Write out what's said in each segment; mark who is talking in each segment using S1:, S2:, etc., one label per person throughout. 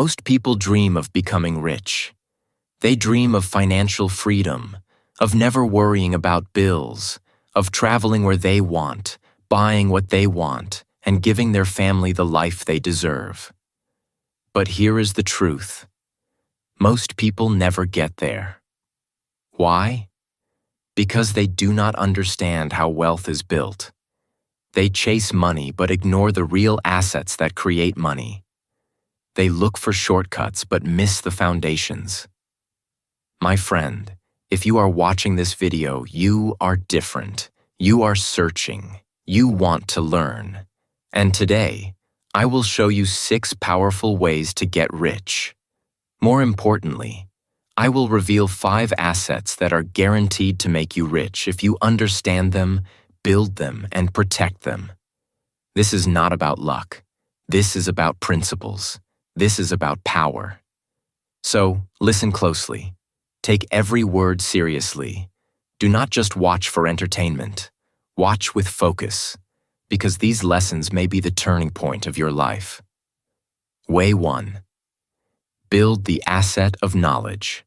S1: Most people dream of becoming rich. They dream of financial freedom, of never worrying about bills, of traveling where they want, buying what they want, and giving their family the life they deserve. But here is the truth. Most people never get there. Why? Because they do not understand how wealth is built. They chase money but ignore the real assets that create money. They look for shortcuts but miss the foundations. My friend, if you are watching this video, you are different. You are searching. You want to learn. And today, I will show you 6 powerful ways to get rich. More importantly, I will reveal 5 assets that are guaranteed to make you rich if you understand them, build them, and protect them. This is not about luck. This is about principles. This is about power. So, listen closely. Take every word seriously. Do not just watch for entertainment. Watch with focus, because these lessons may be the turning point of your life. Way 1. Build the asset of knowledge.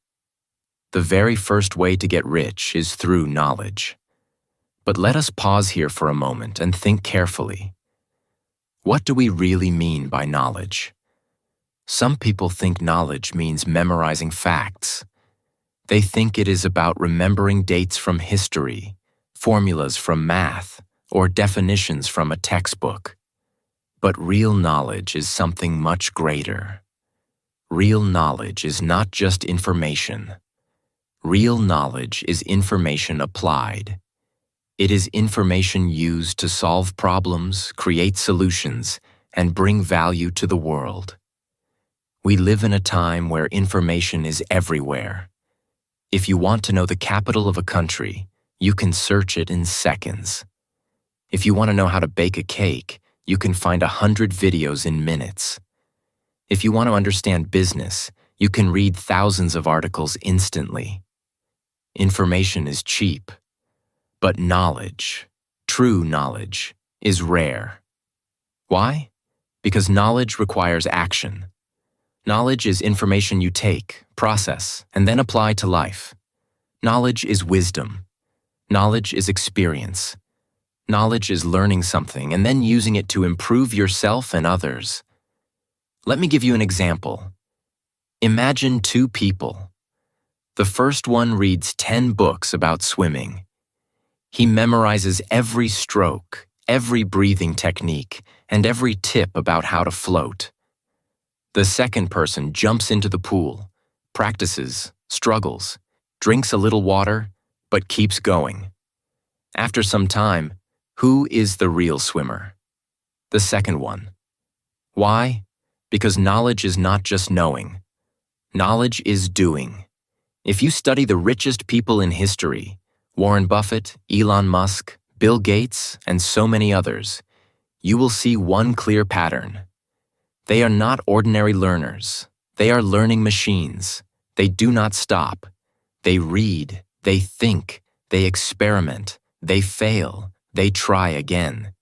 S1: The very first way to get rich is through knowledge. But let us pause here for a moment and think carefully. What do we really mean by knowledge? Some people think knowledge means memorizing facts. They think it is about remembering dates from history, formulas from math, or definitions from a textbook. But real knowledge is something much greater. Real knowledge is not just information. Real knowledge is information applied. It is information used to solve problems, create solutions, and bring value to the world. We live in a time where information is everywhere. If you want to know the capital of a country, you can search it in seconds. If you want to know how to bake a cake, you can find 100 videos in minutes. If you want to understand business, you can read thousands of articles instantly. Information is cheap, but knowledge, true knowledge, is rare. Why? Because knowledge requires action. Knowledge is information you take, process, and then apply to life. Knowledge is wisdom. Knowledge is experience. Knowledge is learning something and then using it to improve yourself and others. Let me give you an example. Imagine 2 people. The first one reads 10 books about swimming. He memorizes every stroke, every breathing technique, and every tip about how to float. The second person jumps into the pool, practices, struggles, drinks a little water, but keeps going. After some time, who is the real swimmer? The second one. Why? Because knowledge is not just knowing. Knowledge is doing. If you study the richest people in history, Warren Buffett, Elon Musk, Bill Gates, and so many others, you will see one clear pattern. They are not ordinary learners. They are learning machines. They do not stop. They read, they think, they experiment, they fail, they try again.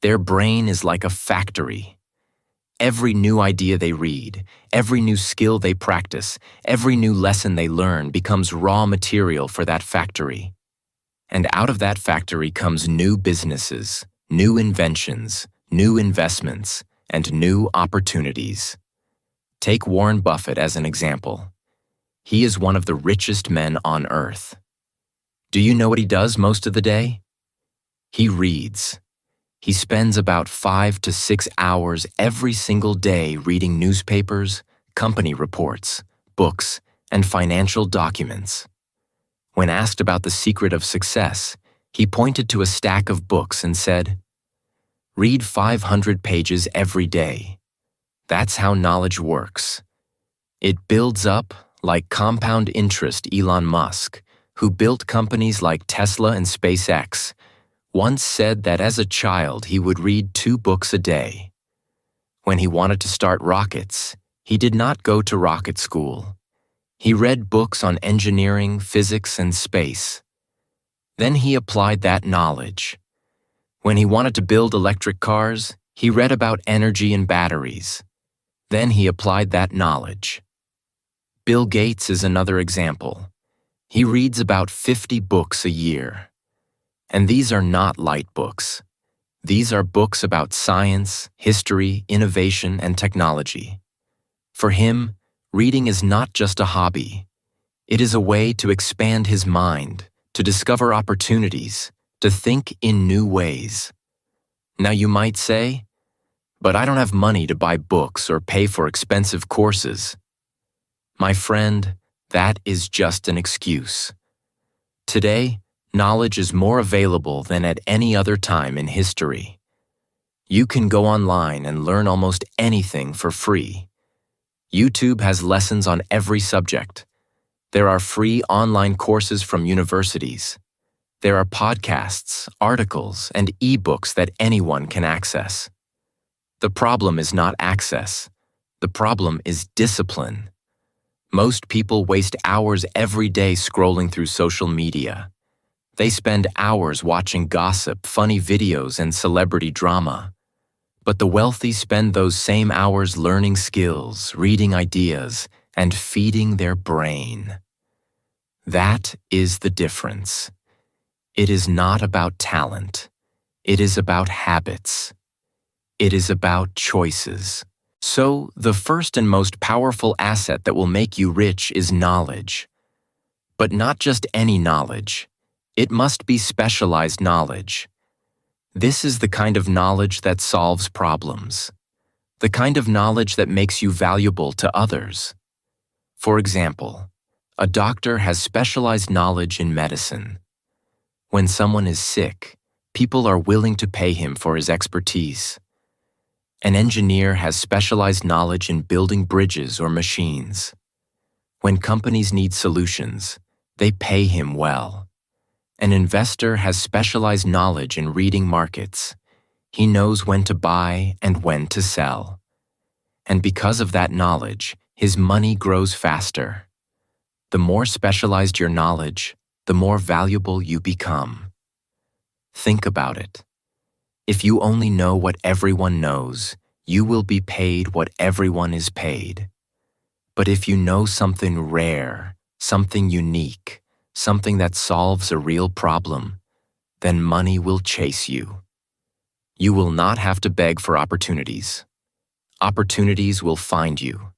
S1: Their brain is like a factory. Every new idea they read, every new skill they practice, every new lesson they learn becomes raw material for that factory. And out of that factory comes new businesses, new inventions, new investments, and new opportunities. Take Warren Buffett as an example. He is one of the richest men on earth. Do you know what he does most of the day? He reads. He spends about 5 to 6 hours every single day reading newspapers, company reports, books, and financial documents. When asked about the secret of success, he pointed to a stack of books and said, "Read 500 pages every day. That's how knowledge works. It builds up like compound interest." Elon Musk, who built companies like Tesla and SpaceX, once said that as a child he would read 2 books a day. When he wanted to start rockets, he did not go to rocket school. He read books on engineering, physics, and space. Then he applied that knowledge. When he wanted to build electric cars, he read about energy and batteries. Then he applied that knowledge. Bill Gates is another example. He reads about 50 books a year. And these are not light books. These are books about science, history, innovation, and technology. For him, reading is not just a hobby. It is a way to expand his mind, to discover opportunities, to think in new ways. Now you might say, but I don't have money to buy books or pay for expensive courses. My friend, that is just an excuse. Today, knowledge is more available than at any other time in history. You can go online and learn almost anything for free. YouTube has lessons on every subject. There are free online courses from universities. There are podcasts, articles, and e-books that anyone can access. The problem is not access. The problem is discipline. Most people waste hours every day scrolling through social media. They spend hours watching gossip, funny videos, and celebrity drama. But the wealthy spend those same hours learning skills, reading ideas, and feeding their brain. That is the difference. It is not about talent. It is about habits. It is about choices. So, the first and most powerful asset that will make you rich is knowledge. But not just any knowledge. It must be specialized knowledge. This is the kind of knowledge that solves problems. The kind of knowledge that makes you valuable to others. For example, a doctor has specialized knowledge in medicine. When someone is sick, people are willing to pay him for his expertise. An engineer has specialized knowledge in building bridges or machines. When companies need solutions, they pay him well. An investor has specialized knowledge in reading markets. He knows when to buy and when to sell. And because of that knowledge, his money grows faster. The more specialized your knowledge, the more valuable you become. Think about it. If you only know what everyone knows, you will be paid what everyone is paid. But if you know something rare, something unique, something that solves a real problem, then money will chase you. You will not have to beg for opportunities. Opportunities will find you.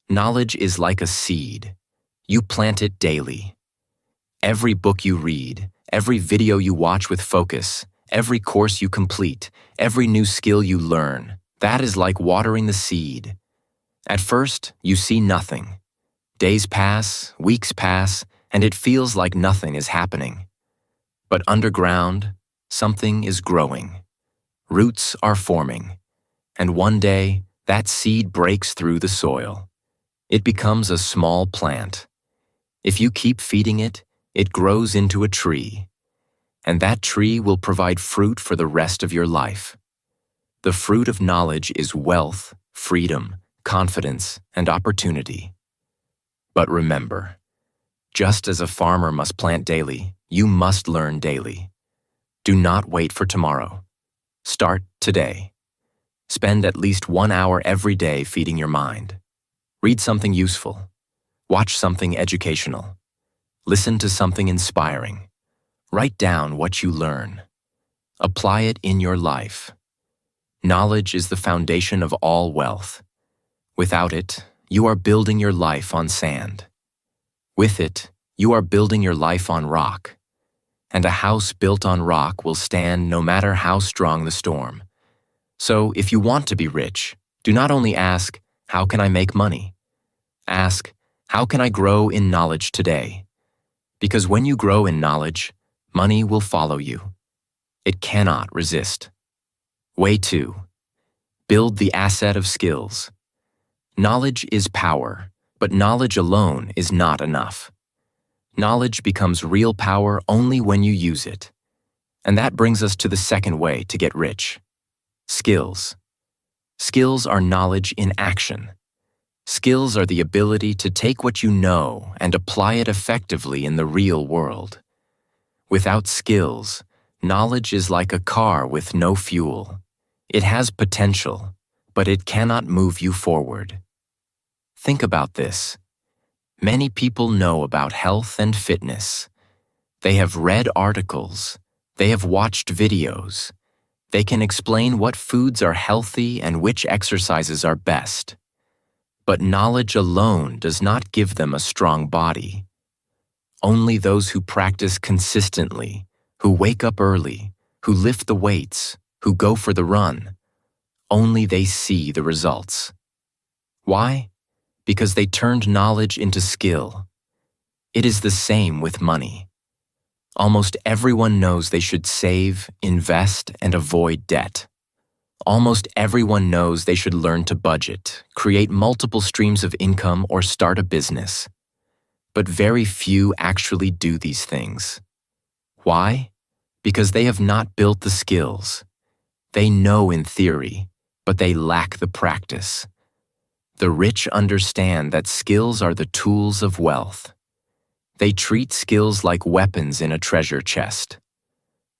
S1: Knowledge is like a seed. You plant it daily. Every book you read, every video you watch with focus, every course you complete, every new skill you learn, that is like watering the seed. At first, you see nothing. Days pass, weeks pass, and it feels like nothing is happening. But underground, something is growing. Roots are forming. And one day, that seed breaks through the soil. It becomes a small plant. If you keep feeding it, it grows into a tree. And that tree will provide fruit for the rest of your life. The fruit of knowledge is wealth, freedom, confidence, and opportunity. But remember, just as a farmer must plant daily, you must learn daily. Do not wait for tomorrow. Start today. Spend at least 1 hour every day feeding your mind. Read something useful. Watch something educational. Listen to something inspiring. Write down what you learn. Apply it in your life. Knowledge is the foundation of all wealth. Without it, you are building your life on sand. With it, you are building your life on rock. And a house built on rock will stand no matter how strong the storm. So, if you want to be rich, do not only ask, how can I make money? Ask, how can I grow in knowledge today? Because when you grow in knowledge, money will follow you. It cannot resist. Way 2. Build the asset of skills. Knowledge is power, but knowledge alone is not enough. Knowledge becomes real power only when you use it. And that brings us to the second way to get rich. Skills. Skills are knowledge in action. Skills are the ability to take what you know and apply it effectively in the real world. Without skills, knowledge is like a car with no fuel. It has potential, but it cannot move you forward. Think about this. Many people know about health and fitness. They have read articles. They have watched videos. They can explain what foods are healthy and which exercises are best. But knowledge alone does not give them a strong body. Only those who practice consistently, who wake up early, who lift the weights, who go for the run, only they see the results. Why? Because they turned knowledge into skill. It is the same with money. Almost everyone knows they should save, invest, and avoid debt. Almost everyone knows they should learn to budget, create multiple streams of income, or start a business. But very few actually do these things. Why? Because they have not built the skills. They know in theory, but they lack the practice. The rich understand that skills are the tools of wealth. They treat skills like weapons in a treasure chest.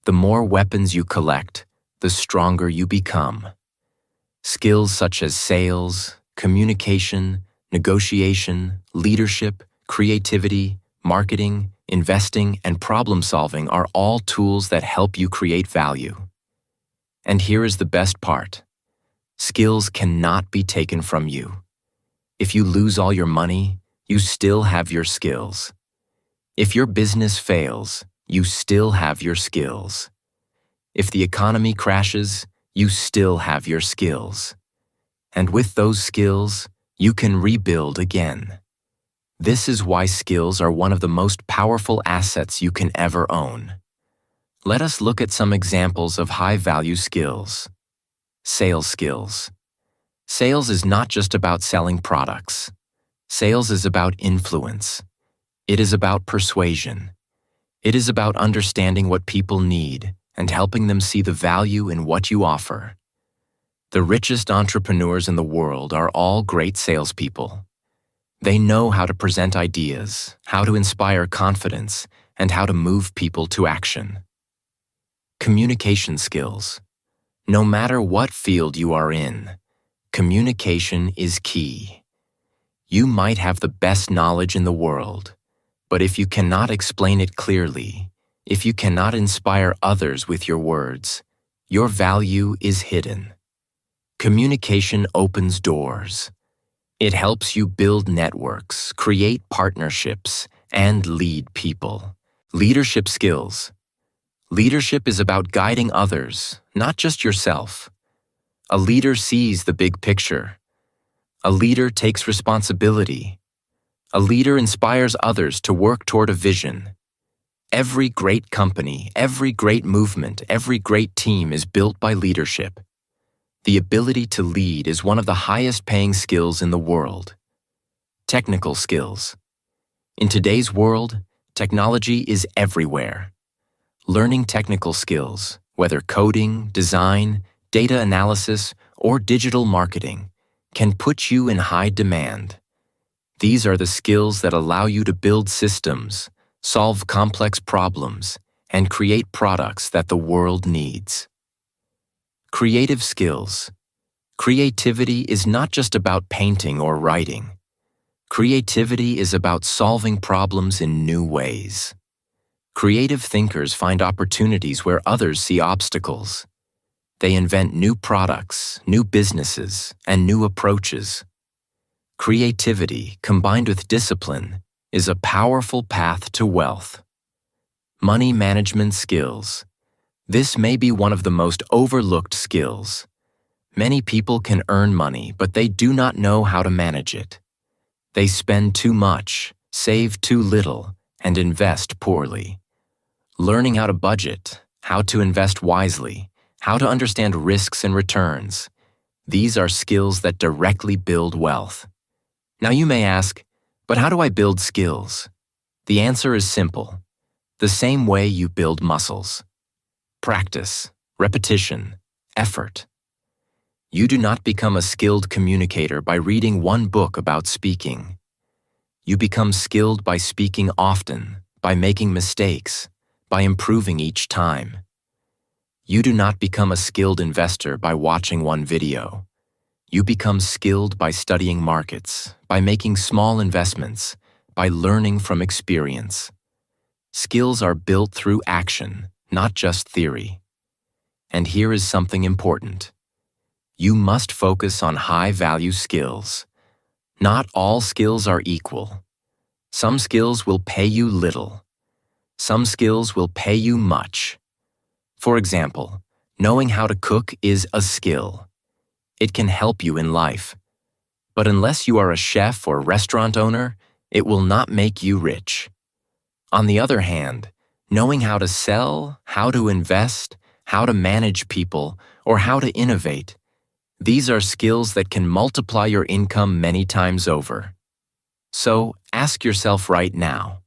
S1: The more weapons you collect, the stronger you become. Skills such as sales, communication, negotiation, leadership, creativity, marketing, investing, and problem-solving are all tools that help you create value. And here is the best part. Skills cannot be taken from you. If you lose all your money, you still have your skills. If your business fails, you still have your skills. If the economy crashes, you still have your skills. And with those skills, you can rebuild again. This is why skills are one of the most powerful assets you can ever own. Let us look at some examples of high-value skills. Sales skills. Sales is not just about selling products. Sales is about influence. It is about persuasion. It is about understanding what people need and helping them see the value in what you offer. The richest entrepreneurs in the world are all great salespeople. They know how to present ideas, how to inspire confidence, and how to move people to action. Communication skills. No matter what field you are in, communication is key. You might have the best knowledge in the world, but if you cannot explain it clearly, if you cannot inspire others with your words, your value is hidden. Communication opens doors. It helps you build networks, create partnerships, and lead people. Leadership skills. Leadership is about guiding others, not just yourself. A leader sees the big picture. A leader takes responsibility. A leader inspires others to work toward a vision. Every great company, every great movement, every great team is built by leadership. The ability to lead is one of the highest-paying skills in the world. Technical skills. In today's world, technology is everywhere. Learning technical skills, whether coding, design, data analysis, or digital marketing, can put you in high demand. These are the skills that allow you to build systems, solve complex problems, and create products that the world needs. Creative skills. Creativity is not just about painting or writing. Creativity is about solving problems in new ways. Creative thinkers find opportunities where others see obstacles. They invent new products, new businesses, and new approaches. Creativity, combined with discipline, is a powerful path to wealth. Money management skills. This may be one of the most overlooked skills. Many people can earn money, but they do not know how to manage it. They spend too much, save too little, and invest poorly. Learning how to budget, how to invest wisely, how to understand risks and returns. These are skills that directly build wealth. Now you may ask, but how do I build skills? The answer is simple. The same way you build muscles. Practice, repetition, effort. You do not become a skilled communicator by reading one book about speaking. You become skilled by speaking often, by making mistakes, by improving each time. You do not become a skilled investor by watching one video. You become skilled by studying markets, by making small investments, by learning from experience. Skills are built through action, not just theory. And here is something important. You must focus on high-value skills. Not all skills are equal. Some skills will pay you little. Some skills will pay you much. For example, knowing how to cook is a skill. It can help you in life. But unless you are a chef or restaurant owner, it will not make you rich. On the other hand, knowing how to sell, how to invest, how to manage people, or how to innovate, these are skills that can multiply your income many times over. So ask yourself right now,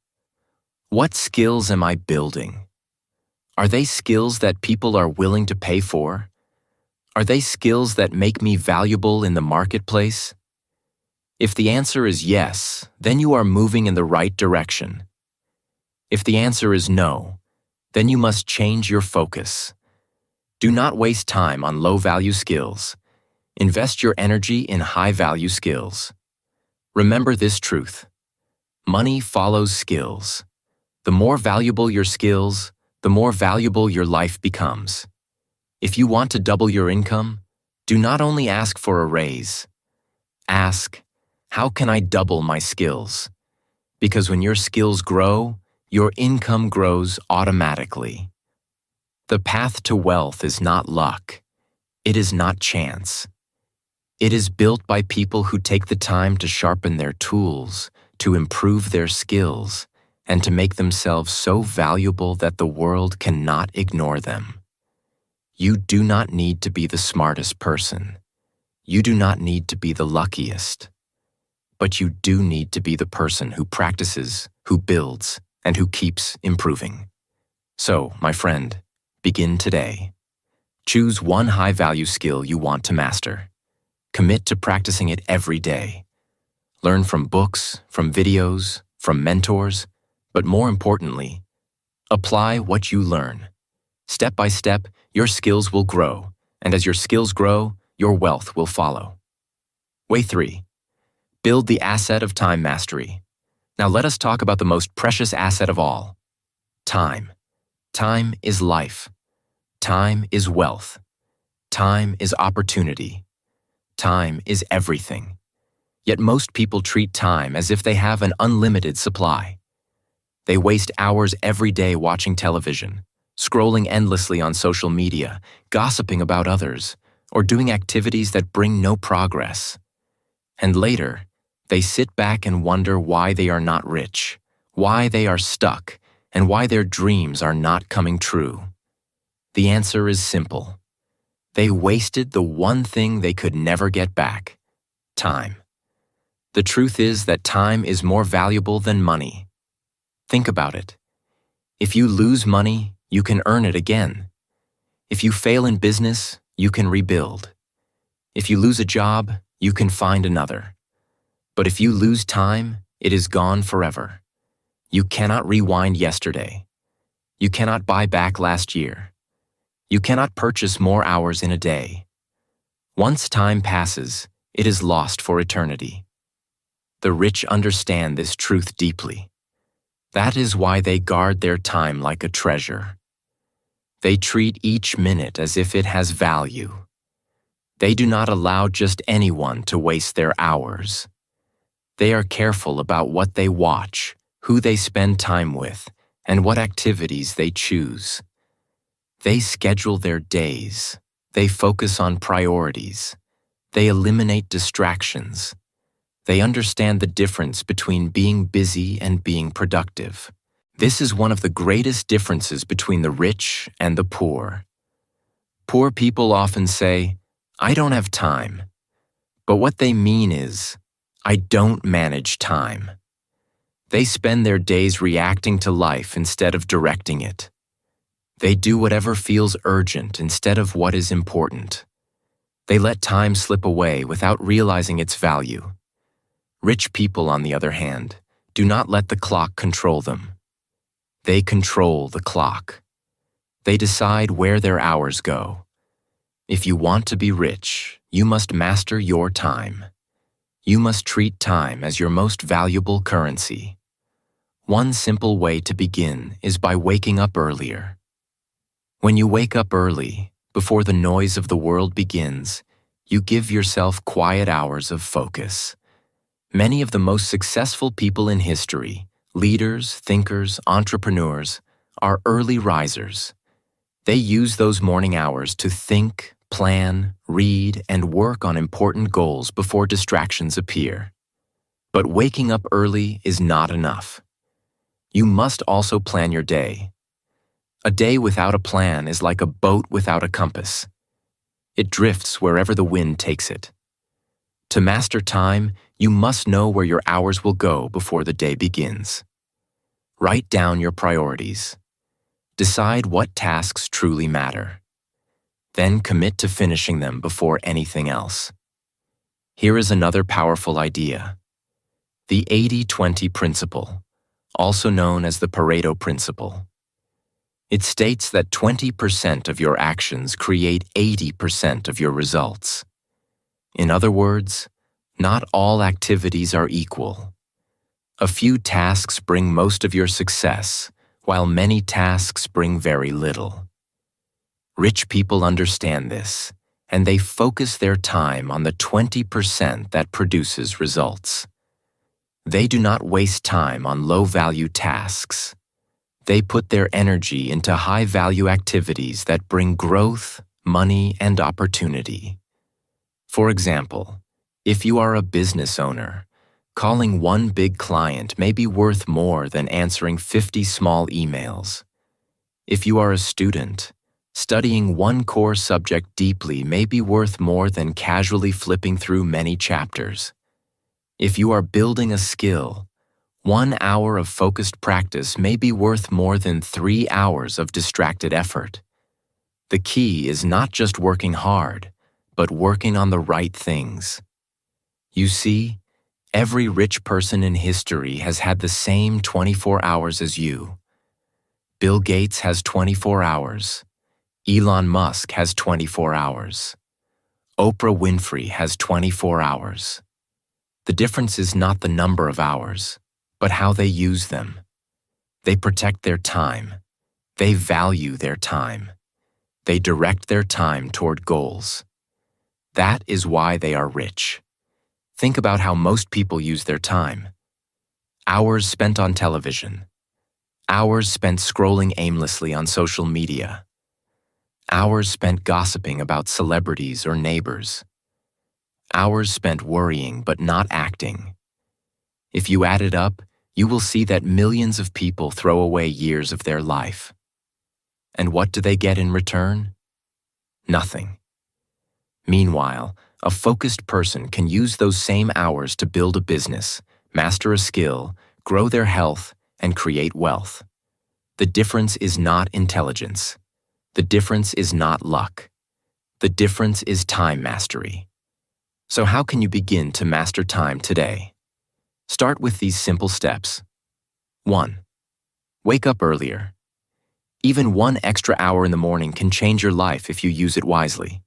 S1: what skills am I building? Are they skills that people are willing to pay for? Are they skills that make me valuable in the marketplace? If the answer is yes, then you are moving in the right direction. If the answer is no, then you must change your focus. Do not waste time on low-value skills. Invest your energy in high-value skills. Remember this truth. Money follows skills. The more valuable your skills, the more valuable your life becomes. If you want to double your income, do not only ask for a raise. Ask, how can I double my skills? Because when your skills grow, your income grows automatically. The path to wealth is not luck. It is not chance. It is built by people who take the time to sharpen their tools, to improve their skills, and to make themselves so valuable that the world cannot ignore them. You do not need to be the smartest person. You do not need to be the luckiest. But you do need to be the person who practices, who builds, and who keeps improving. So, my friend, begin today. Choose one high-value skill you want to master. Commit to practicing it every day. Learn from books, from videos, from mentors, but more importantly, apply what you learn. Step by step, your skills will grow, and as your skills grow, your wealth will follow. Way 3. Build the asset of time mastery. Now let us talk about the most precious asset of all. Time. Time is life. Time is wealth. Time is opportunity. Time is everything. Yet most people treat time as if they have an unlimited supply. They waste hours every day watching television, scrolling endlessly on social media, gossiping about others, or doing activities that bring no progress. And later, they sit back and wonder why they are not rich, why they are stuck, and why their dreams are not coming true. The answer is simple. They wasted the one thing they could never get back: time. The truth is that time is more valuable than money. Think about it. If you lose money, you can earn it again. If you fail in business, you can rebuild. If you lose a job, you can find another. But if you lose time, it is gone forever. You cannot rewind yesterday. You cannot buy back last year. You cannot purchase more hours in a day. Once time passes, it is lost for eternity. The rich understand this truth deeply. That is why they guard their time like a treasure. They treat each minute as if it has value. They do not allow just anyone to waste their hours. They are careful about what they watch, who they spend time with, and what activities they choose. They schedule their days. They focus on priorities. They eliminate distractions. They understand the difference between being busy and being productive. This is one of the greatest differences between the rich and the poor. Poor people often say, "I don't have time." But what they mean is, "I don't manage time." They spend their days reacting to life instead of directing it. They do whatever feels urgent instead of what is important. They let time slip away without realizing its value. Rich people, on the other hand, do not let the clock control them. They control the clock. They decide where their hours go. If you want to be rich, You must master your time. You must treat time as your most valuable currency. One simple way to begin is by waking up earlier. When you wake up early, before the noise of the world begins, you give yourself quiet hours of focus. Many of the most successful people in history, leaders, thinkers, entrepreneurs, are early risers. They use those morning hours to think, plan, read, and work on important goals before distractions appear. But waking up early is not enough. You must also plan your day. A day without a plan is like a boat without a compass. It drifts wherever the wind takes it. To master time, you must know where your hours will go before the day begins. Write down your priorities. Decide what tasks truly matter. Then commit to finishing them before anything else. Here is another powerful idea. The 80-20 principle, also known as the Pareto principle. It states that 20% of your actions create 80% of your results. In other words, not all activities are equal. A few tasks bring most of your success, while many tasks bring very little. Rich people understand this, and they focus their time on the 20% that produces results. They do not waste time on low-value tasks. They put their energy into high-value activities that bring growth, money, and opportunity. For example, if you are a business owner, calling one big client may be worth more than answering 50 small emails. If you are a student, studying one core subject deeply may be worth more than casually flipping through many chapters. If you are building a skill, 1 hour of focused practice may be worth more than 3 hours of distracted effort. The key is not just working hard, but working on the right things. You see, every rich person in history has had the same 24 hours as you. Bill Gates has 24 hours. Elon Musk has 24 hours. Oprah Winfrey has 24 hours. The difference is not the number of hours, but how they use them. They protect their time. They value their time. They direct their time toward goals. That is why they are rich. Think about how most people use their time. Hours spent on television. Hours spent scrolling aimlessly on social media. Hours spent gossiping about celebrities or neighbors. Hours spent worrying but not acting. If you add it up, you will see that millions of people throw away years of their life. And what do they get in return? Nothing. Meanwhile, a focused person can use those same hours to build a business, master a skill, grow their health, and create wealth. The difference is not intelligence. The difference is not luck. The difference is time mastery. So how can you begin to master time today? Start with these simple steps. 1. Wake up earlier. Even 1 extra hour in the morning can change your life if you use it wisely.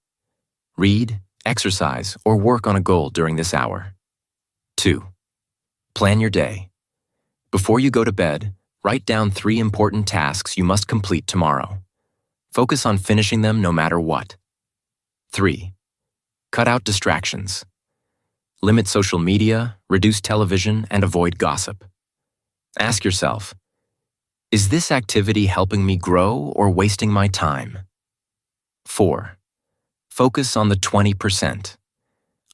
S1: Read, exercise, or work on a goal during this hour. 2. Plan your day. Before you go to bed, write down 3 important tasks you must complete tomorrow. Focus on finishing them no matter what. 3. Cut out distractions. Limit social media, reduce television, and avoid gossip. Ask yourself, is this activity helping me grow or wasting my time? 4. Focus on the 20%.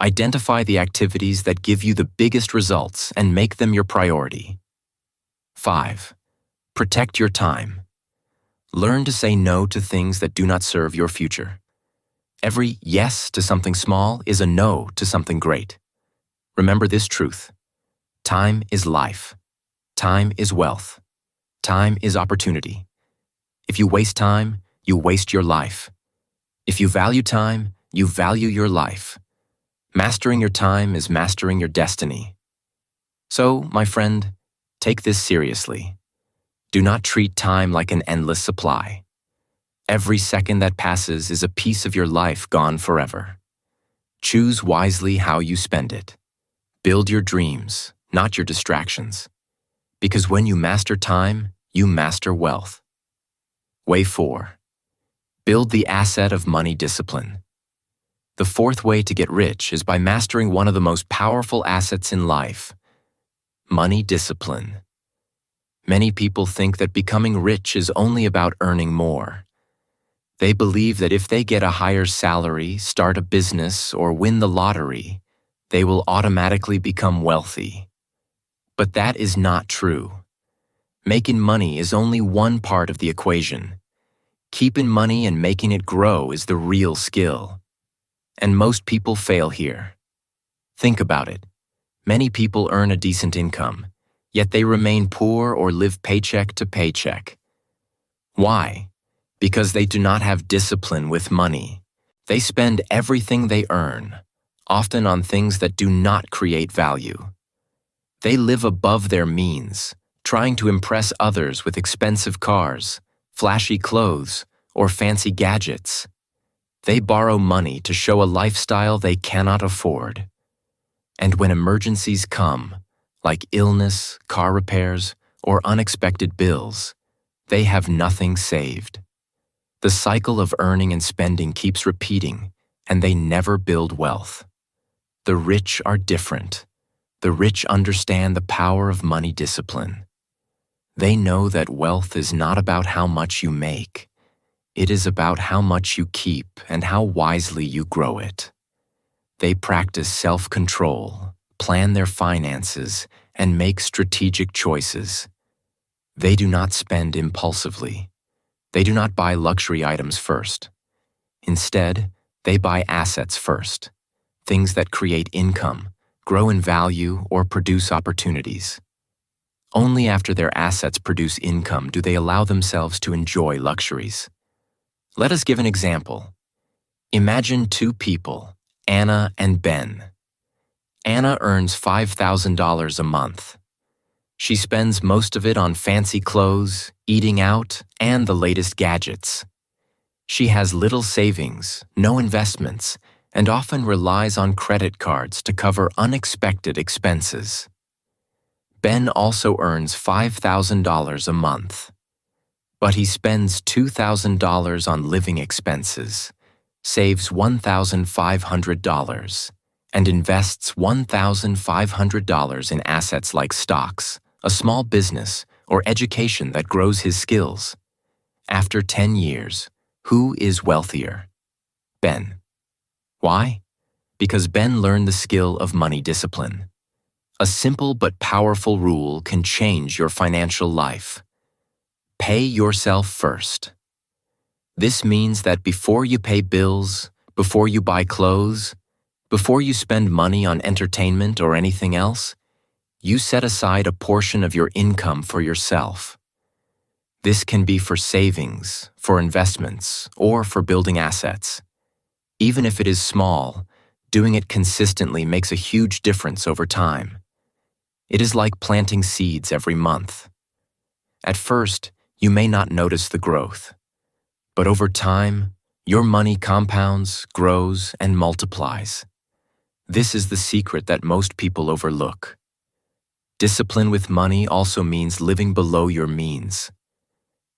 S1: Identify the activities that give you the biggest results and make them your priority. 5. Protect your time. Learn to say no to things that do not serve your future. Every yes to something small is a no to something great. Remember this truth. Time is life. Time is wealth. Time is opportunity. If you waste time, you waste your life. If you value time, you value your life. Mastering your time is mastering your destiny. So, my friend, take this seriously. Do not treat time like an endless supply. Every second that passes is a piece of your life gone forever. Choose wisely how you spend it. Build your dreams, not your distractions. Because when you master time, you master wealth. Way 4. Build the asset of money discipline. The fourth way to get rich is by mastering one of the most powerful assets in life: money discipline. Many people think that becoming rich is only about earning more. They believe that if they get a higher salary, start a business, or win the lottery, they will automatically become wealthy. But that is not true. Making money is only one part of the equation. Keeping money and making it grow is the real skill. And most people fail here. Think about it. Many people earn a decent income, yet they remain poor or live paycheck to paycheck. Why? Because they do not have discipline with money. They spend everything they earn, often on things that do not create value. They live above their means, trying to impress others with expensive cars, flashy clothes, or fancy gadgets. They borrow money to show a lifestyle they cannot afford. And when emergencies come, like illness, car repairs, or unexpected bills, they have nothing saved. The cycle of earning and spending keeps repeating, and they never build wealth. The rich are different. The rich understand the power of money discipline. They know that wealth is not about how much you make. It is about how much you keep and how wisely you grow it. They practice self-control, plan their finances, and make strategic choices. They do not spend impulsively. They do not buy luxury items first. Instead, they buy assets first, things that create income, grow in value, or produce opportunities. Only after their assets produce income do they allow themselves to enjoy luxuries. Let us give an example. Imagine two people, Anna and Ben. Anna earns $5,000 a month. She spends most of it on fancy clothes, eating out, and the latest gadgets. She has little savings, no investments, and often relies on credit cards to cover unexpected expenses. Ben also earns $5,000 a month. But he spends $2,000 on living expenses, saves $1,500, and invests $1,500 in assets like stocks, a small business, or education that grows his skills. After 10 years, who is wealthier? Ben. Why? Because Ben learned the skill of money discipline. A simple but powerful rule can change your financial life. Pay yourself first. This means that before you pay bills, before you buy clothes, before you spend money on entertainment or anything else, you set aside a portion of your income for yourself. This can be for savings, for investments, or for building assets. Even if it is small, doing it consistently makes a huge difference over time. It is like planting seeds every month. At first, you may not notice the growth, but over time, your money compounds, grows, and multiplies. This is the secret that most people overlook. Discipline with money also means living below your means.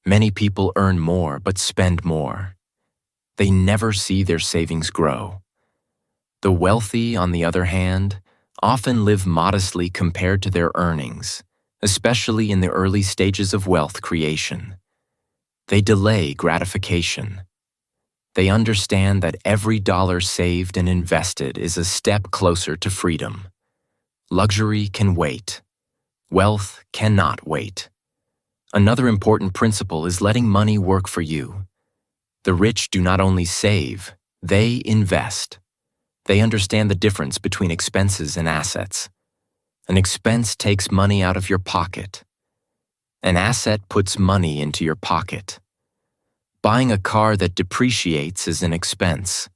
S1: Many people earn more but spend more. They never see their savings grow. The wealthy, on the other hand, often live modestly compared to their earnings, especially in the early stages of wealth creation. They delay gratification. They understand that every dollar saved and invested is a step closer to freedom. Luxury can wait. Wealth cannot wait. Another important principle is letting money work for you. The rich do not only save, they invest. They understand the difference between expenses and assets. An expense takes money out of your pocket. An asset puts money into your pocket. Buying a car that depreciates is an expense.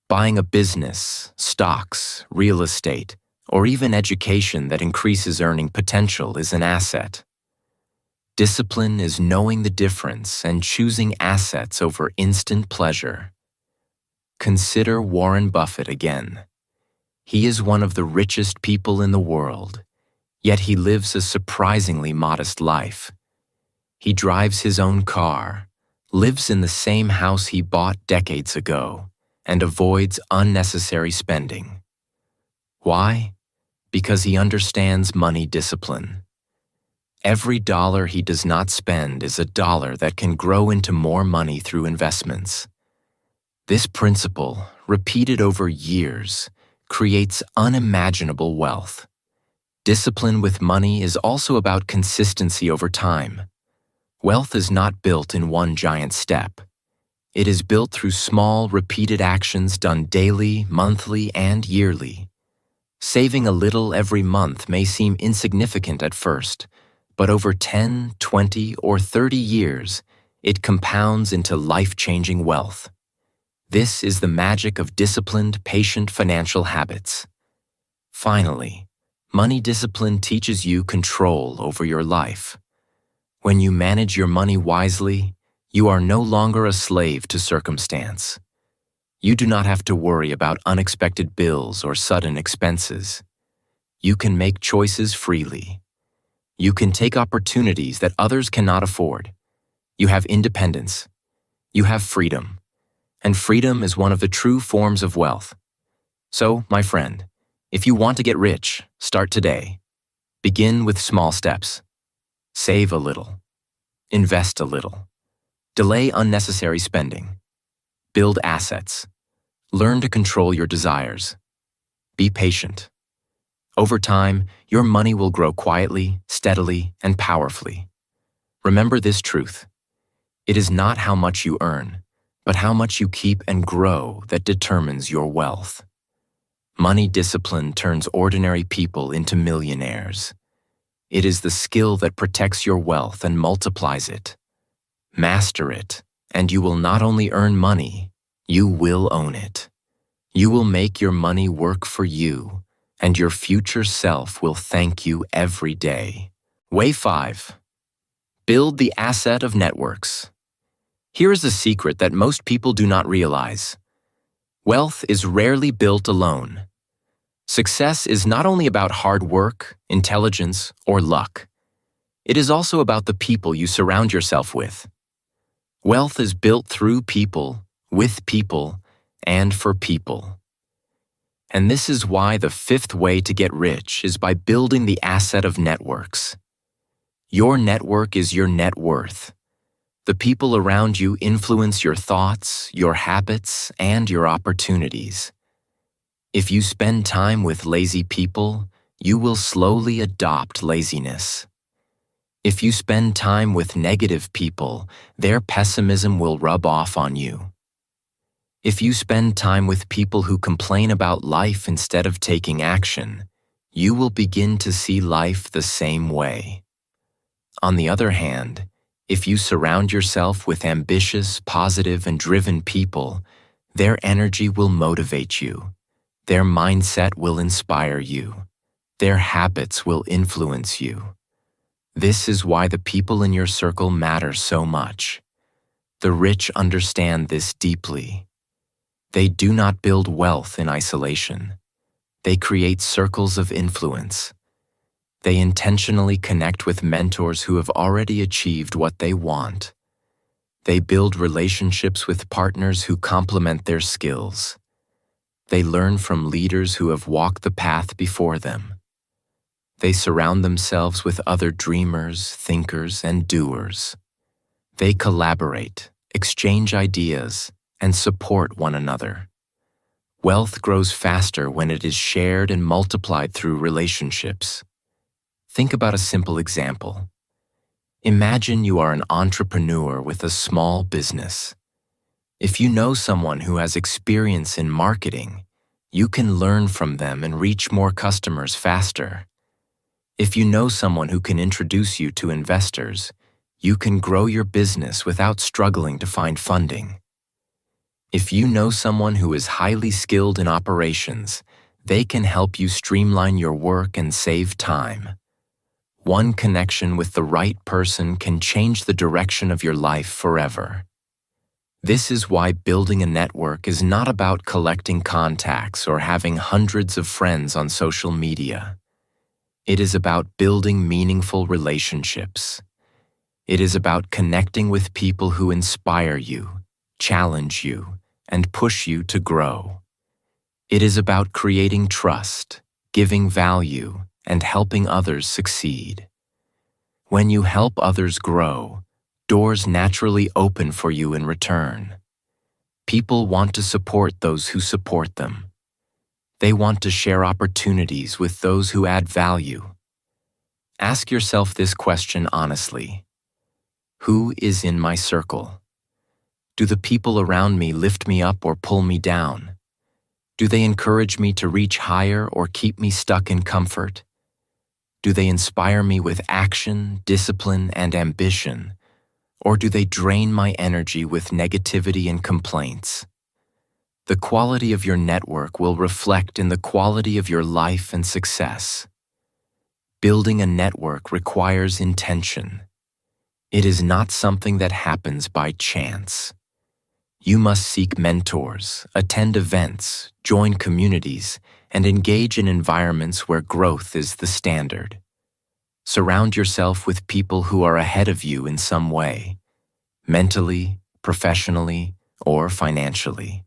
S1: Buying a business, stocks, real estate, or even education that increases earning potential is an asset. Discipline is knowing the difference and choosing assets over instant pleasure. Consider Warren Buffett again. He is one of the richest people in the world, yet he lives a surprisingly modest life. He drives his own car, lives in the same house he bought decades ago, and avoids unnecessary spending. Why? Because he understands money discipline. Every dollar he does not spend is a dollar that can grow into more money through investments. This principle, repeated over years, creates unimaginable wealth. Discipline with money is also about consistency over time. Wealth is not built in one giant step. It is built through small, repeated actions done daily, monthly, and yearly. Saving a little every month may seem insignificant at first, but over 10, 20, or 30 years, it compounds into life-changing wealth. This is the magic of disciplined, patient financial habits. Finally, money discipline teaches you control over your life. When you manage your money wisely, you are no longer a slave to circumstance. You do not have to worry about unexpected bills or sudden expenses. You can make choices freely. You can take opportunities that others cannot afford. You have independence. You have freedom. And freedom is one of the true forms of wealth. So, my friend, if you want to get rich, start today. Begin with small steps. Save a little. Invest a little. Delay unnecessary spending. Build assets. Learn to control your desires. Be patient. Over time, your money will grow quietly, steadily, and powerfully. Remember this truth. It is not how much you earn, but how much you keep and grow that determines your wealth. Money discipline turns ordinary people into millionaires. It is the skill that protects your wealth and multiplies it. Master it, and you will not only earn money, you will own it. You will make your money work for you, and your future self will thank you every day. Way 5. Build the asset of networks. Here is a secret that most people do not realize. Wealth is rarely built alone. Success is not only about hard work, intelligence, or luck. It is also about the people you surround yourself with. Wealth is built through people, with people, and for people. And this is why the 5th way to get rich is by building the asset of networks. Your network is your net worth. The people around you influence your thoughts, your habits, and your opportunities. If you spend time with lazy people, you will slowly adopt laziness. If you spend time with negative people, their pessimism will rub off on you. If you spend time with people who complain about life instead of taking action, you will begin to see life the same way. On the other hand, if you surround yourself with ambitious, positive, and driven people, their energy will motivate you. Their mindset will inspire you. Their habits will influence you. This is why the people in your circle matter so much. The rich understand this deeply. They do not build wealth in isolation. They create circles of influence. They intentionally connect with mentors who have already achieved what they want. They build relationships with partners who complement their skills. They learn from leaders who have walked the path before them. They surround themselves with other dreamers, thinkers, and doers. They collaborate, exchange ideas, and support one another. Wealth grows faster when it is shared and multiplied through relationships. Think about a simple example. Imagine you are an entrepreneur with a small business. If you know someone who has experience in marketing, you can learn from them and reach more customers faster. If you know someone who can introduce you to investors, you can grow your business without struggling to find funding. If you know someone who is highly skilled in operations, they can help you streamline your work and save time. One connection with the right person can change the direction of your life forever. This is why building a network is not about collecting contacts or having hundreds of friends on social media. It is about building meaningful relationships. It is about connecting with people who inspire you, challenge you, and push you to grow. It is about creating trust, giving value, and helping others succeed. When you help others grow, doors naturally open for you in return. People want to support those who support them. They want to share opportunities with those who add value. Ask yourself this question honestly. Who is in my circle? Do the people around me lift me up or pull me down? Do they encourage me to reach higher or keep me stuck in comfort? Do they inspire me with action, discipline, and ambition? Or do they drain my energy with negativity and complaints? The quality of your network will reflect in the quality of your life and success. Building a network requires intention. It is not something that happens by chance. You must seek mentors, attend events, join communities, and engage in environments where growth is the standard. Surround yourself with people who are ahead of you in some way, mentally, professionally, or financially.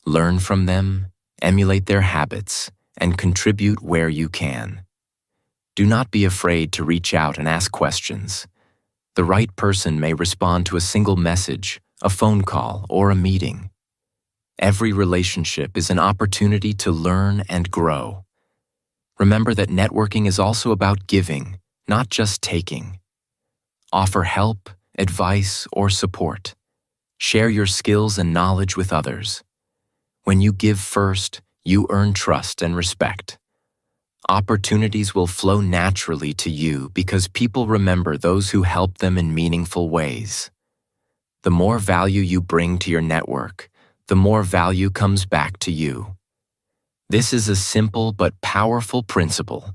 S1: Learn from them, emulate their habits, and contribute where you can. Do not be afraid to reach out and ask questions. The right person may respond to a single message, a phone call, or a meeting. Every relationship is an opportunity to learn and grow. Remember that networking is also about giving, not just taking. Offer help, advice, or support. Share your skills and knowledge with others. When you give first, you earn trust and respect. Opportunities will flow naturally to you because people remember those who help them in meaningful ways. The more value you bring to your network, the more value comes back to you. This is a simple but powerful principle.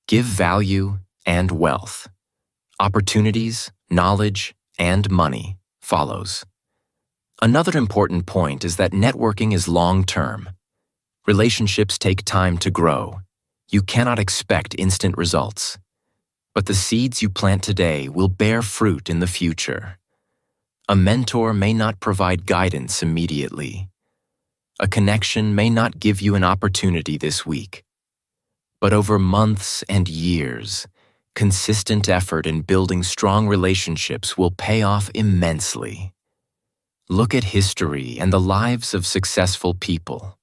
S1: Give value and wealth. Opportunities, knowledge, and money follows. Another important point is that networking is long-term. Relationships take time to grow. You cannot expect instant results. But the seeds you plant today will bear fruit in the future. A mentor may not provide guidance immediately. A connection may not give you an opportunity this week. But over months and years, consistent effort in building strong relationships will pay off immensely. Look at history and the lives of successful people.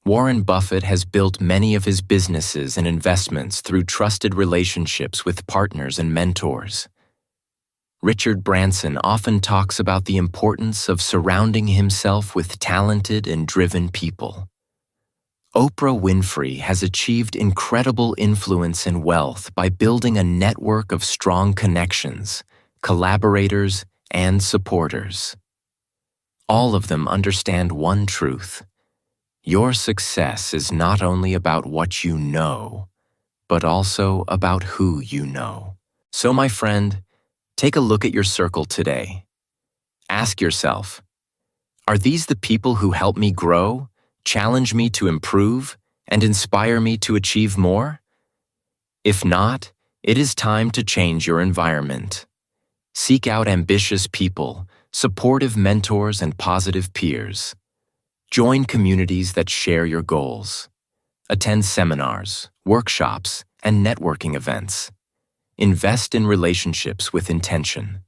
S1: Warren Buffett has built many of his businesses and investments through trusted relationships with partners and mentors. Richard Branson often talks about the importance of surrounding himself with talented and driven people. Oprah Winfrey has achieved incredible influence and wealth by building a network of strong connections, collaborators, and supporters. All of them understand one truth. Your success is not only about what you know, but also about who you know. So, my friend, take a look at your circle today. Ask yourself, are these the people who help me grow, challenge me to improve, and inspire me to achieve more? If not, it is time to change your environment. Seek out ambitious people, supportive mentors, and positive peers. Join communities that share your goals. Attend seminars, workshops, and networking events. Invest in relationships with intention.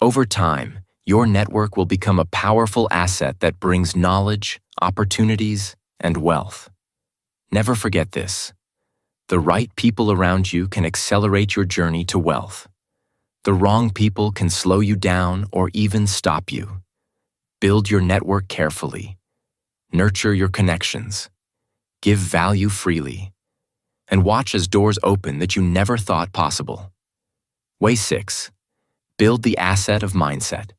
S1: Over time, your network will become a powerful asset that brings knowledge, opportunities, and wealth. Never forget this. The right people around you can accelerate your journey to wealth. The wrong people can slow you down or even stop you. Build your network carefully. Nurture your connections. Give value freely. And watch as doors open that you never thought possible. Way 6. Build the asset of mindset.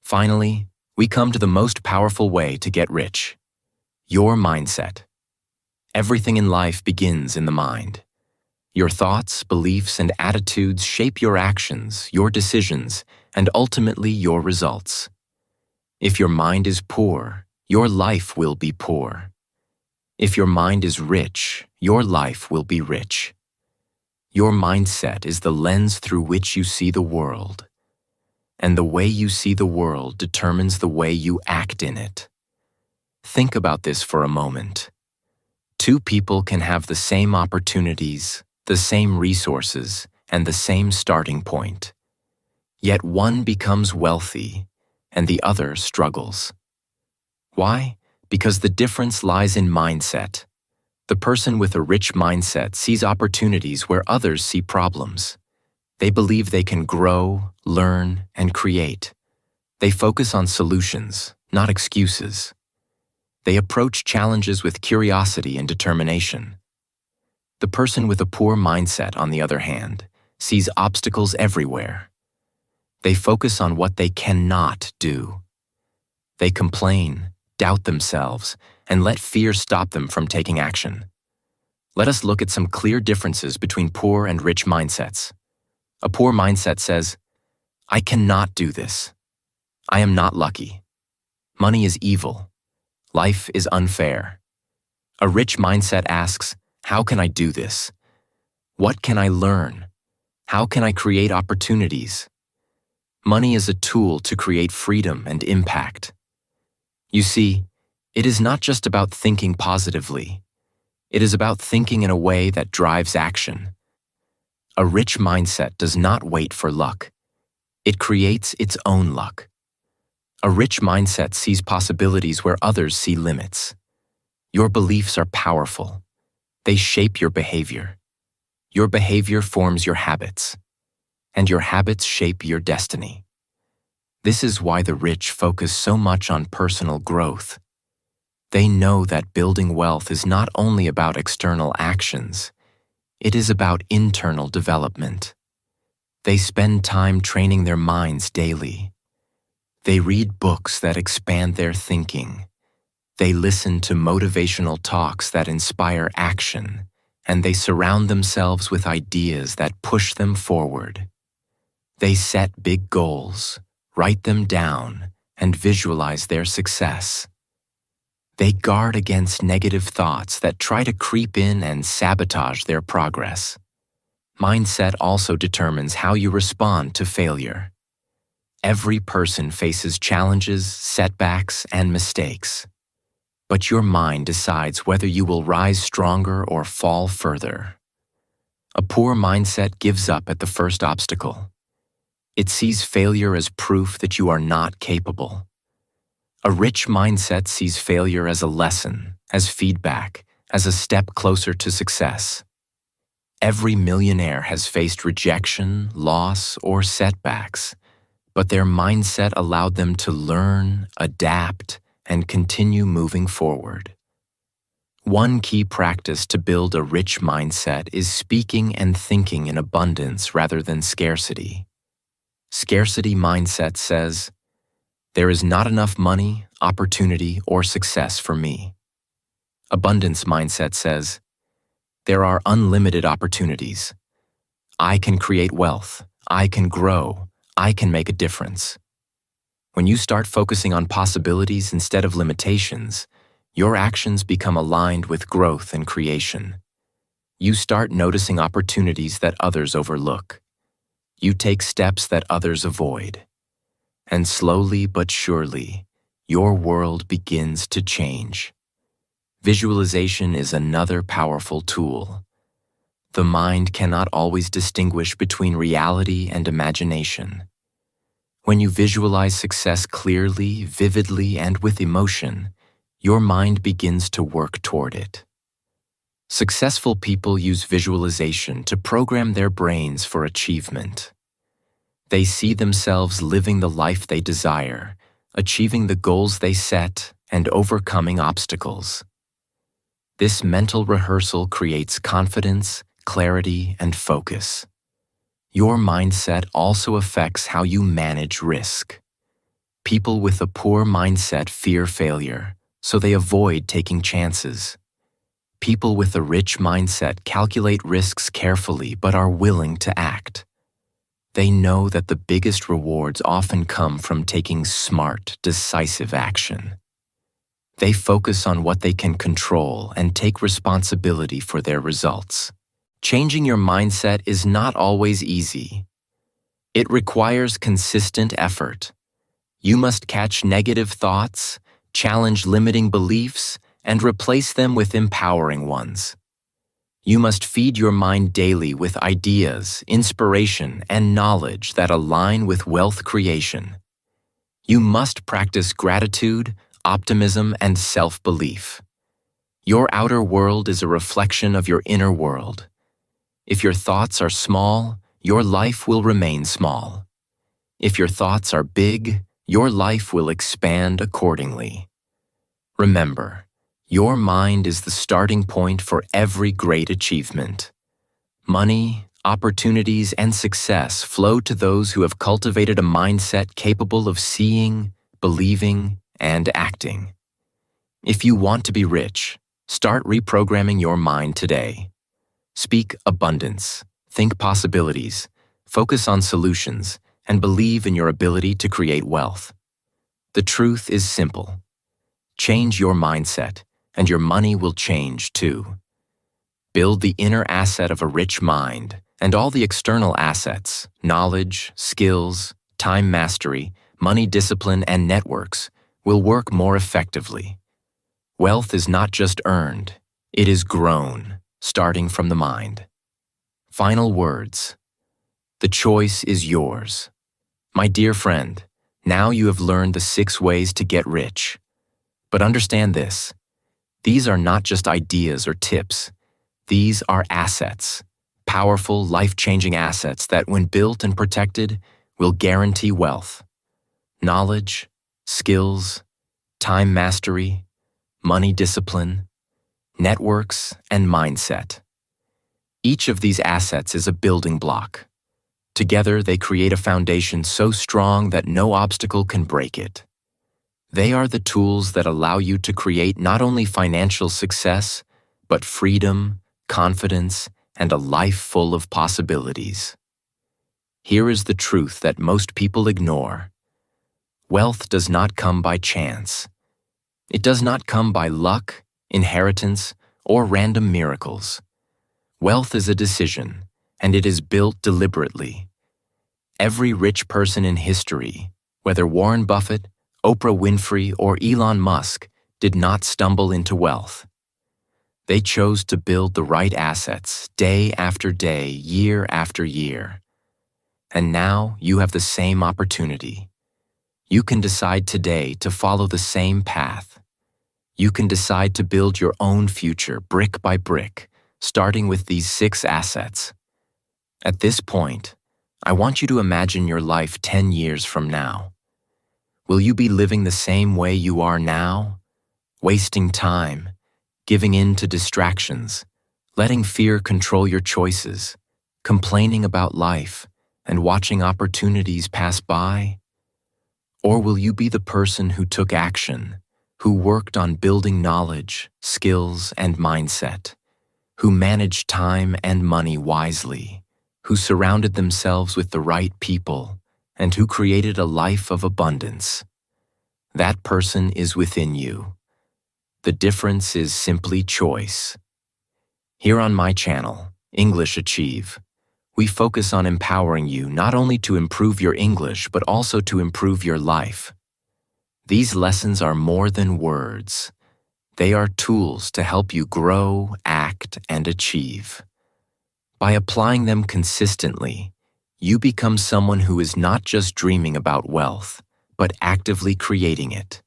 S1: Finally, we come to the most powerful way to get rich. Your mindset. Everything in life begins in the mind. Your thoughts, beliefs, and attitudes shape your actions, your decisions, and ultimately your results. If your mind is poor, your life will be poor. If your mind is rich, your life will be rich. Your mindset is the lens through which you see the world, and the way you see the world determines the way you act in it. Think about this for a moment. Two people can have the same opportunities, the same resources, and the same starting point. Yet one becomes wealthy, and the other struggles. Why? Because the difference lies in mindset. The person with a rich mindset sees opportunities where others see problems. They believe they can grow, learn, and create. They focus on solutions, not excuses. They approach challenges with curiosity and determination. The person with a poor mindset, on the other hand, sees obstacles everywhere. They focus on what they cannot do. They complain, doubt themselves, and let fear stop them from taking action. Let us look at some clear differences between poor and rich mindsets. A poor mindset says, "I cannot do this. I am not lucky. Money is evil. Life is unfair." A rich mindset asks, "How can I do this? What can I learn? How can I create opportunities?" Money is a tool to create freedom and impact. You see, it is not just about thinking positively. It is about thinking in a way that drives action. A rich mindset does not wait for luck. It creates its own luck. A rich mindset sees possibilities where others see limits. Your beliefs are powerful. They shape your behavior. Your behavior forms your habits, and your habits shape your destiny. This is why the rich focus so much on personal growth. They know that building wealth is not only about external actions, it is about internal development. They spend time training their minds daily. They read books that expand their thinking. They listen to motivational talks that inspire action, and they surround themselves with ideas that push them forward. They set big goals, write them down, and visualize their success. They guard against negative thoughts that try to creep in and sabotage their progress. Mindset also determines how you respond to failure. Every person faces challenges, setbacks, and mistakes. But your mind decides whether you will rise stronger or fall further. A poor mindset gives up at the first obstacle. It sees failure as proof that you are not capable. A rich mindset sees failure as a lesson, as feedback, as a step closer to success. Every millionaire has faced rejection, loss, or setbacks, but their mindset allowed them to learn, adapt, and continue moving forward. One key practice to build a rich mindset is speaking and thinking in abundance rather than scarcity. Scarcity mindset says, "There is not enough money, opportunity, or success for me." Abundance mindset says, "There are unlimited opportunities. I can create wealth. I can grow. I can make a difference." When you start focusing on possibilities instead of limitations, your actions become aligned with growth and creation. You start noticing opportunities that others overlook. You take steps that others avoid. And slowly but surely, your world begins to change. Visualization is another powerful tool. The mind cannot always distinguish between reality and imagination. When you visualize success clearly, vividly, and with emotion, your mind begins to work toward it. Successful people use visualization to program their brains for achievement. They see themselves living the life they desire, achieving the goals they set, and overcoming obstacles. This mental rehearsal creates confidence, clarity, and focus. Your mindset also affects how you manage risk. People with a poor mindset fear failure, so they avoid taking chances. People with a rich mindset calculate risks carefully but are willing to act. They know that the biggest rewards often come from taking smart, decisive action. They focus on what they can control and take responsibility for their results. Changing your mindset is not always easy. It requires consistent effort. You must catch negative thoughts, challenge limiting beliefs, and replace them with empowering ones. You must feed your mind daily with ideas, inspiration, and knowledge that align with wealth creation. You must practice gratitude, optimism, and self-belief. Your outer world is a reflection of your inner world. If your thoughts are small, your life will remain small. If your thoughts are big, your life will expand accordingly. Remember, your mind is the starting point for every great achievement. Money, opportunities, and success flow to those who have cultivated a mindset capable of seeing, believing, and acting. If you want to be rich, start reprogramming your mind today. Speak abundance, think possibilities, focus on solutions, and believe in your ability to create wealth. The truth is simple. Change your mindset, and your money will change too. Build the inner asset of a rich mind, and all the external assets, knowledge, skills, time mastery, money discipline, and networks will work more effectively. Wealth is not just earned, it is grown, starting from the mind. Final words. The choice is yours. My dear friend, now you have learned the 6 ways to get rich. But understand this. These are not just ideas or tips. These are assets, powerful, life-changing assets that, when built and protected, will guarantee wealth. Knowledge, skills, time mastery, money discipline, networks, and mindset. Each of these assets is a building block. Together, they create a foundation so strong that no obstacle can break it. They are the tools that allow you to create not only financial success, but freedom, confidence, and a life full of possibilities. Here is the truth that most people ignore. Wealth does not come by chance. It does not come by luck, inheritance, or random miracles. Wealth is a decision, and it is built deliberately. Every rich person in history, whether Warren Buffett, Oprah Winfrey, or Elon Musk, did not stumble into wealth. They chose to build the right assets day after day, year after year. And now you have the same opportunity. You can decide today to follow the same path. You can decide to build your own future brick by brick, starting with these 6 assets. At this point, I want you to imagine your life 10 years from now. Will you be living the same way you are now? Wasting time, giving in to distractions, letting fear control your choices, complaining about life, and watching opportunities pass by? Or will you be the person who took action, who worked on building knowledge, skills, and mindset, who managed time and money wisely, who surrounded themselves with the right people, and who created a life of abundance? That person is within you. The difference is simply choice. Here on my channel, English Achieve, we focus on empowering you not only to improve your English, but also to improve your life. These lessons are more than words. They are tools to help you grow, act, and achieve. By applying them consistently, you become someone who is not just dreaming about wealth, but actively creating it.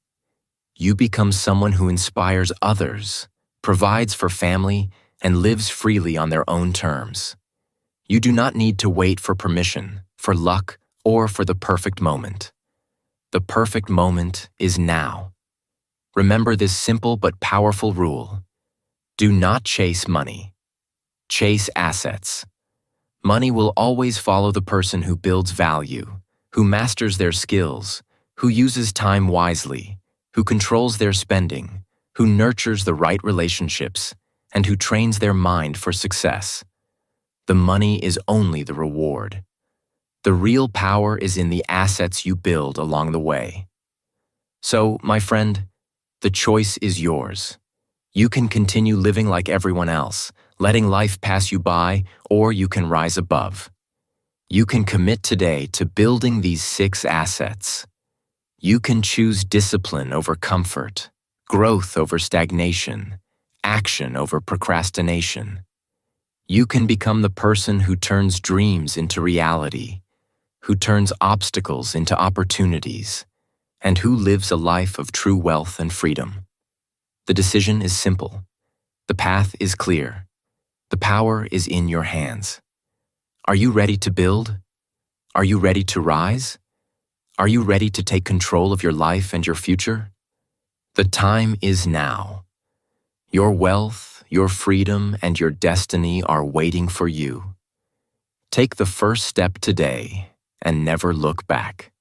S1: You become someone who inspires others, provides for family, and lives freely on their own terms. You do not need to wait for permission, for luck, or for the perfect moment. The perfect moment is now. Remember this simple but powerful rule. Do not chase money. Chase assets. Money will always follow the person who builds value, who masters their skills, who uses time wisely, who controls their spending, who nurtures the right relationships, and who trains their mind for success. The money is only the reward. The real power is in the assets you build along the way. So, my friend, the choice is yours. You can continue living like everyone else, letting life pass you by, or you can rise above. You can commit today to building these 6 assets. You can choose discipline over comfort, growth over stagnation, action over procrastination. You can become the person who turns dreams into reality, who turns obstacles into opportunities, and who lives a life of true wealth and freedom. The decision is simple. The path is clear. The power is in your hands. Are you ready to build? Are you ready to rise? Are you ready to take control of your life and your future? The time is now. Your wealth, your freedom, and your destiny are waiting for you. Take the first step today and never look back.